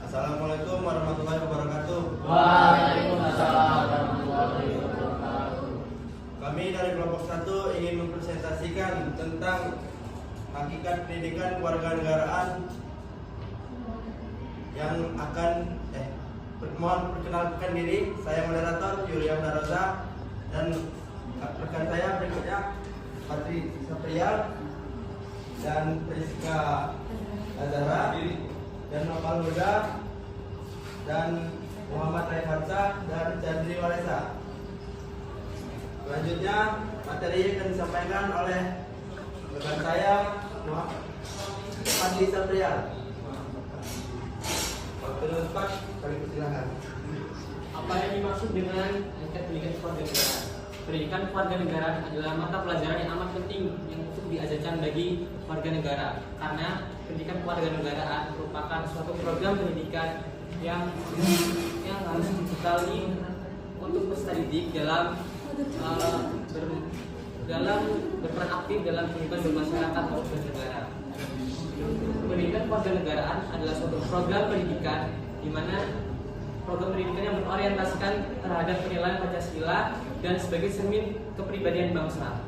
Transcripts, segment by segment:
Assalamualaikum warahmatullahi wabarakatuh. Waalaikumsalam warahmatullahi wabarakatuh. Kami dari kelompok 1 ingin mempresentasikan tentang hakikat pendidikan kewarganegaraan yang akan mohon perkenalkan diri. Saya moderator Yuliam Daroza dan rekan saya berikutnya Patri Saprial dan Priska Azhara dan Nopal Huda dan Muhammad Raifatsa dan Chandri Walesa. Selanjutnya materi akan disampaikan oleh rekan saya Patri Saprial. Waktu tempat kami persilahkan. Apa yang dimaksud dengan hakikat pendidikan kewarganegaraan? Pendidikan kewarganegaraan adalah mata pelajaran yang amat penting yang untuk diajarkan bagi warga negara, karena pendidikan kewarganegaraan merupakan suatu program pendidikan yang harus dibekali untuk peserta didik dalam berperan aktif dalam kehidupan bermasyarakat maupun bernegara. Pendidikan kewarganegaraan adalah suatu program pendidikan di mana program pendidikan yang berorientasikan terhadap penilaian Pancasila dan sebagai cermin kepribadian bangsa.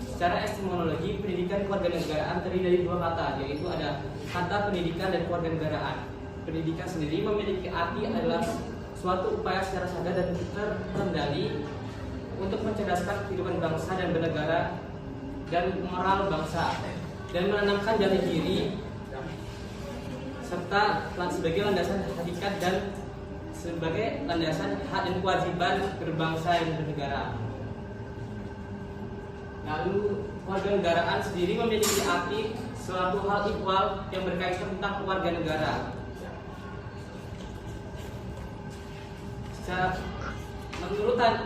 Secara epistemologi, pendidikan kewarganegaraan terdiri dari dua kata, yaitu ada kata pendidikan dan kewarganegaraan. Pendidikan sendiri memiliki arti adalah suatu upaya secara sadar dan terkendali untuk mencerdaskan kehidupan bangsa dan bernegara dan moral bangsa, dan menanamkan jati diri serta sebagai landasan hakikat dan sebagai landasan hak dan kewajiban berbangsa dan bernegara. Lalu kewarganegaraan sendiri memiliki arti suatu hal ikhwal yang berkaitan tentang kewarganegaraan.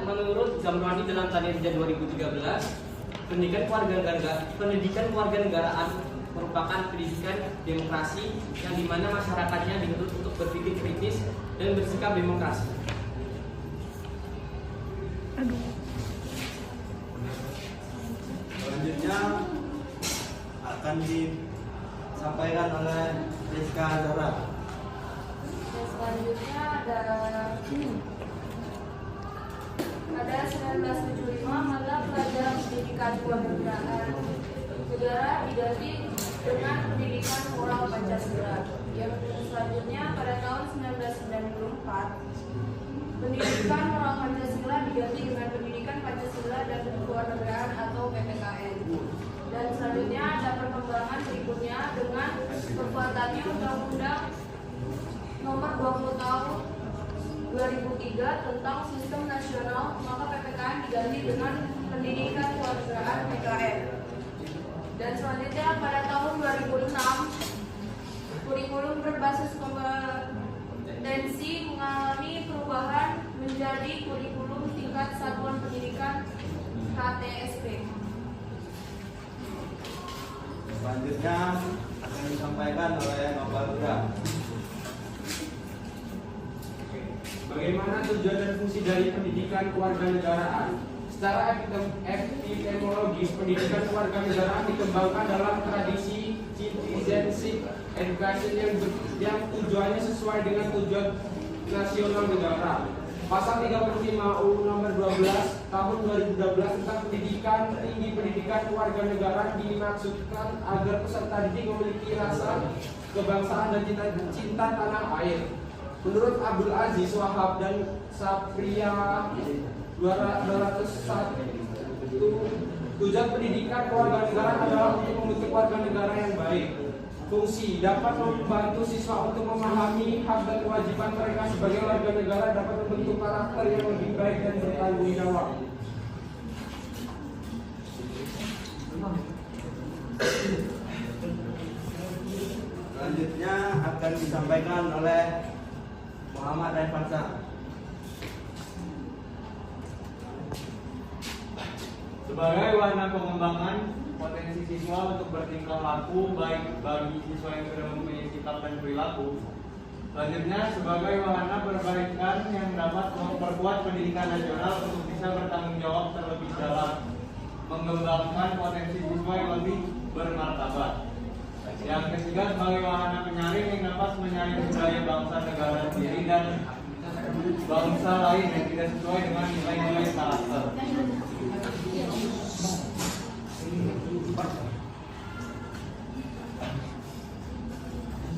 Menurut Zamrani dalam Tanirja 2013, pendidikan kewarganegaraan merupakan pendidikan demokrasi yang dimana masyarakatnya dituntut untuk berpikir kritis dan bersikap demokrasi. Selanjutnya akan disampaikan oleh Priska Azhara. Selanjutnya ada 1975 mata pelajaran pendidikan kewarganegaraan negara diganti dengan pendidikan moral Pancasila. Yang selanjutnya pada tahun 1994 pendidikan moral Pancasila diganti dengan pendidikan Pancasila dan kewarganegaraan atau PPKN. Dan selanjutnya ada perkembangan berikutnya dengan kekuatannya Undang-Undang Nomor 20 Tahun 2003 tentang Sistem Nasional, maka PPKN diganti dengan Pendidikan Kewarganegaraan PKN. Dan selanjutnya pada tahun 2006 kurikulum berbasis kompetensi mengalami perubahan menjadi kurikulum tingkat satuan pendidikan KTSP. Selanjutnya akan disampaikan oleh Nopal Huda. Bagaimana tujuan dan fungsi dari pendidikan kewarganegaraan? Secara epistemologis, pendidikan kewarganegaraan dikembangkan dalam tradisi citizenship education yang tujuannya sesuai dengan tujuan nasional negara. Pasal 35 UU Nomor 12 Tahun 2012 tentang pendidikan tinggi pendidikan kewarganegaraan dimaksudkan agar peserta didik memiliki rasa kebangsaan dan cinta tanah air. Menurut Abdul Aziz Wahab dan Sapria 201, tujuan pendidikan kewarganegaraan adalah untuk membentuk warga negara yang baik. Fungsi dapat membantu siswa untuk memahami hak dan kewajiban mereka sebagai warga negara, dapat membentuk karakter yang lebih baik dan bertanggung jawab. Selanjutnya akan disampaikan oleh Muhammad Raifatsa. Sebagai warna pengembangan potensi siswa untuk bertingkah laku baik bagi siswa yang sudah mempunyai sikap dan perilaku. Selanjutnya sebagai wahana perbaikan yang dapat memperkuat pendidikan nasional untuk bisa bertanggung jawab terlebih dalam mengembangkan potensi siswa yang lebih bermartabat. Yang ketiga sebagai wahana penyaring yang dapat menyaring budaya bangsa negara sendiri dan bangsa lain yang tidak sesuai dengan nilai-nilai karakter.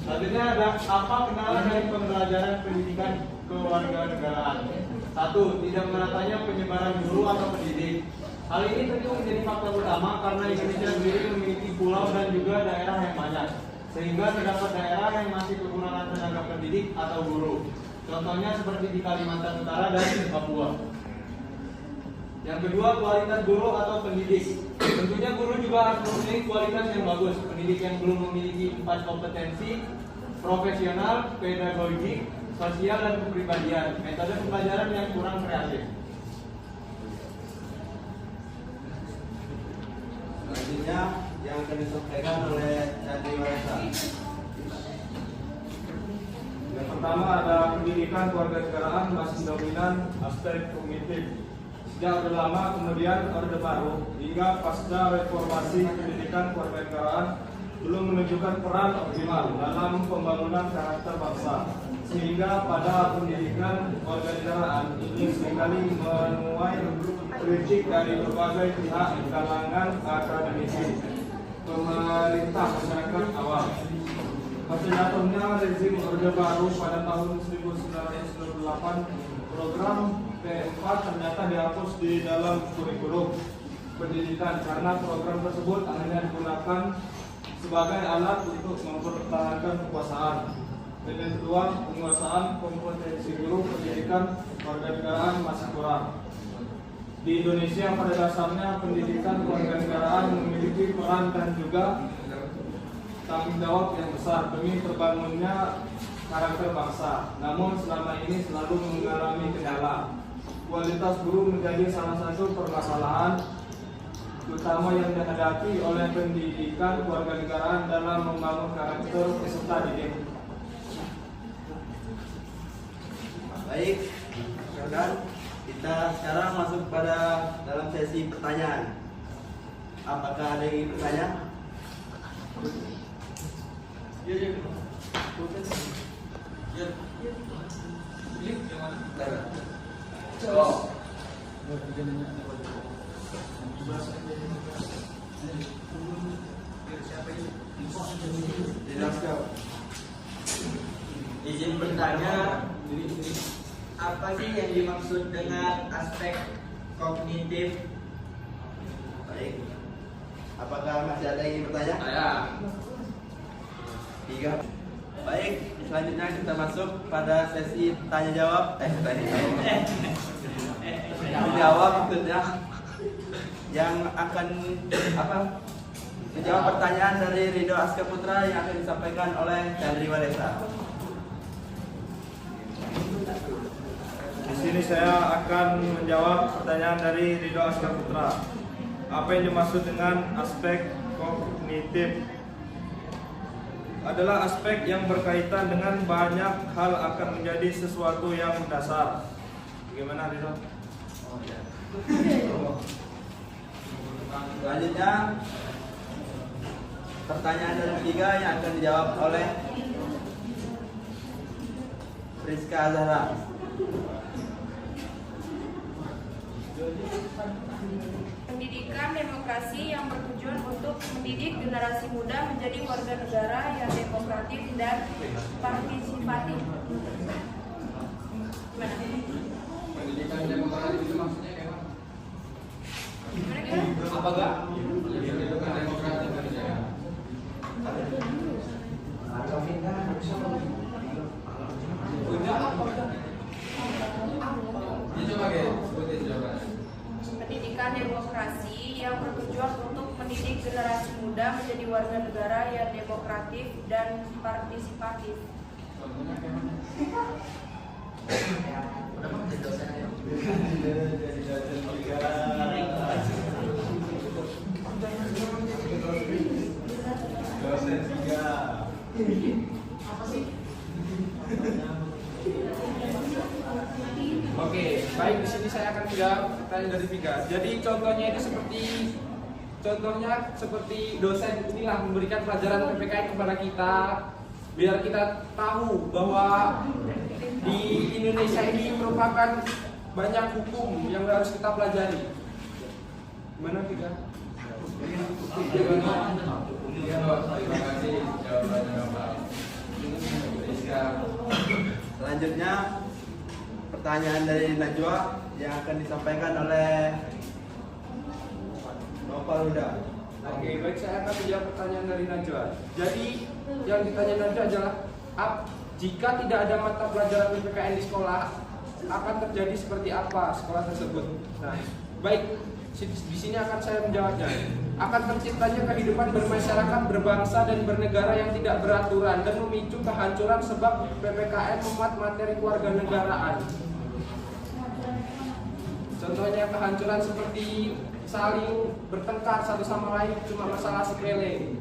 Selanjutnya ada apa kenalan dari pembelajaran pendidikan kewarganegaraan. 1. Tidak meratanya penyebaran guru atau pendidik. Hal ini tentu menjadi faktor utama karena Indonesia sendiri memiliki pulau dan juga daerah yang banyak, sehingga terdapat daerah yang masih kekurangan tenaga pendidik atau guru. Contohnya seperti di Kalimantan Utara dan Papua. Yang kedua, kualitas guru atau pendidik. Tentunya guru juga harus memiliki kualitas yang bagus. Pendidik yang belum memiliki 4 kompetensi: profesional, pedagogik, sosial, dan kepribadian. Metode pembelajaran yang kurang kreatif. Selanjutnya yang akan disampaikan oleh Chandri Waresa. Yang pertama ada pendidikan kewarganegaraan masih dominan aspek kognitif. Sejak Orde Lama kemudian Orde Baru hingga pasca reformasi pendidikan kewarganegaraan belum menunjukkan peran optimal dalam pembangunan karakter bangsa, sehingga pada pendidikan kewarganegaraan ini seringkali menuai kritik dari berbagai pihak kalangan akademisi, pemerintah, masyarakat awam. Pada jatuhnya rezim Orde Baru pada tahun 1998, program P4 ternyata dihapus di dalam kurikulum pendidikan karena program tersebut hanya digunakan sebagai alat untuk mempertahankan kekuasaan. Dan yang kedua, penguasaan kompetensi guru pendidikan kewarganegaraan masih kurang. Di Indonesia pada dasarnya pendidikan kewarganegaraan memiliki peran dan juga tanggung jawab yang besar demi terbangunnya karakter bangsa. Namun selama ini selalu mengalami kendala. Kualitas guru menjadi salah satu permasalahan utama yang dihadapi oleh pendidikan kewarganegaraan dalam membangun karakter peserta didik. Baik, rekan, kita sekarang masuk pada dalam sesi pertanyaan. Apakah ada yang ingin bertanya? Izin bertanya, apa sih yang dimaksud dengan aspek kognitif? Baik. Apakah masih ada yang ingin bertanya? Ada. 3. Baik, selanjutnya kita masuk pada sesi tanya jawab. Menjawab maksudnya yang akan menjawab pertanyaan dari Ridho Aska Putra yang akan disampaikan oleh Chandri Waresa. Di sini saya akan menjawab pertanyaan dari Ridho Aska Putra. Apa yang dimaksud dengan aspek kognitif? Adalah aspek yang berkaitan dengan banyak hal akan menjadi sesuatu yang mendasar. Bagaimana, Ridho? Selanjutnya pertanyaan dari 3 yang akan dijawab oleh Rizka Azhara. Pendidikan demokrasi yang bertujuan untuk mendidik generasi muda menjadi warga negara yang demokratis dan partisipatif. Gimana? Pendidikan demokrasi itu maksudnya gimana? Gimana? Apa enggak? Pendidikan demokrasi Indonesia. Pendidikan demokrasi yang bertujuan untuk mendidik generasi muda menjadi warga negara yang demokratis dan partisipatif. Oke, baik, di sini saya akan menjawab pertanyaan dari Vika. Jadi contohnya ini seperti Contohnya seperti dosen inilah memberikan pelajaran PPKN kepada kita biar kita tahu bahwa di Indonesia ini merupakan banyak hukum yang harus kita pelajari. Gimana kita? Selanjutnya pertanyaan dari Najwa yang akan disampaikan oleh Bapak Huda. Oke, baik, saya akan menjawab pertanyaan dari Najwa. Jadi yang ditanya Najwa adalah jika tidak ada mata pelajaran PPKN di sekolah akan terjadi seperti apa sekolah tersebut. Nah, baik, di sini akan saya menjawabnya. Akan terciptanya kehidupan bermasyarakat, berbangsa dan bernegara yang tidak beraturan dan memicu kehancuran sebab PPKN memuat materi kewarganegaraan. Contohnya kehancuran seperti saling bertengkar satu sama lain cuma masalah sepele,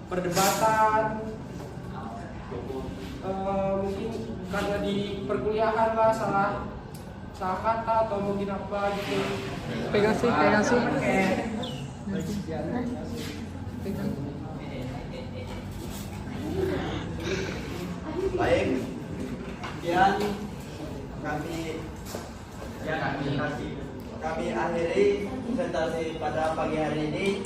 perdebatan, mungkin karena di perkuliahan lah salah kata atau mungkin apa gitu. Pegang sih. Baik, sekian kami akhiri presentasi pada pagi hari ini.